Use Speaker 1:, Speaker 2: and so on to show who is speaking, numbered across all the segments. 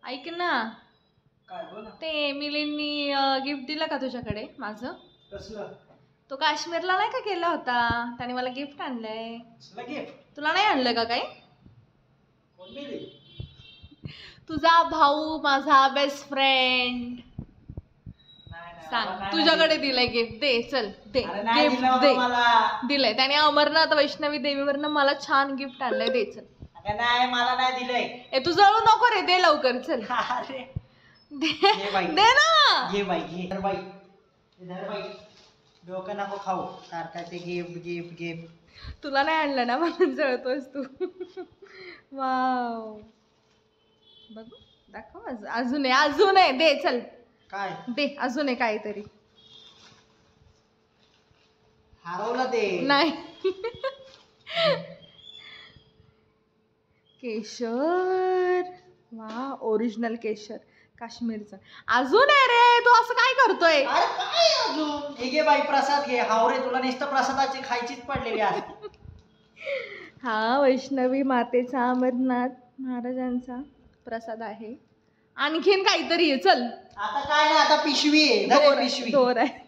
Speaker 1: ऐक ना,
Speaker 2: काय बोल.
Speaker 1: ते मिलिंदनी गिफ्ट दिलं का तुझ्याकडे माझं?
Speaker 2: कसलं?
Speaker 1: तो काश्मीरला नाही का गेला होता, त्याने मला गिफ्ट आणलंय.
Speaker 2: कसलं गिफ्ट?
Speaker 1: तुला नाही आणलं का काही?
Speaker 2: कोण दिली?
Speaker 1: तुझा भाऊ, माझा बेस्ट फ्रेंड. सांग, तुझ्याकडे दिलंय गिफ्ट. दे चल, दे गिफ्ट दे. दिलंय त्याने अमरनाथ वैष्णवी देवीवरनं मला छान गिफ्ट आणलंय. दे चल.
Speaker 2: नाही, मला नाही दिलंय.
Speaker 1: ए तू जळू नको रे, दे लवकर चल.
Speaker 2: अरे
Speaker 1: दे ना.
Speaker 2: घे बाई, घे बाई, धर बाई. डोकं नको खाऊ सारखा ते गिफ्ट गिफ्ट गिफ्ट.
Speaker 1: तुला नाही आणलं ना म्हणून जळतोस तू. वाव, बघू दाखव. अजून आहे, अजून आहे. दे चल.
Speaker 2: काय
Speaker 1: दे अजून आहे काहीतरी.
Speaker 2: हरवलं ते.
Speaker 1: नाही. केशर. वा, ओरिजिनल केशर काश्मीरचं. अजून आहे रे, तू असं काय करतोय?
Speaker 2: अरे काय अजून? हे घे बाई, प्रसाद घे. हावरे, तुला नुसतं प्रसादाची खायचीच पडलेली असते.
Speaker 1: हा, वैष्णवी मातेचा अमरनाथ महाराजांचा प्रसाद आहे. आणखीन काहीतरी आहे. चल
Speaker 2: आता काय नाही, आता पिशवी आहे. धर पिशवी.
Speaker 1: दोर आहे.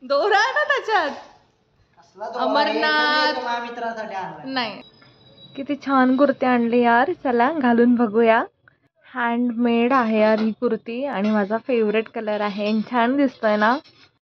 Speaker 1: दोरा आहे ना त्याच्यात. अमरनाथ
Speaker 2: माझ्या मित्रासाठी आणलाय.
Speaker 1: नाही. किती छान कुर्ती आणली यार. चला घालून बघूया. हँडमेड आहे यार ही कुर्ती आणि माझा फेवरेट कलर आहे. छान दिसतोय ना.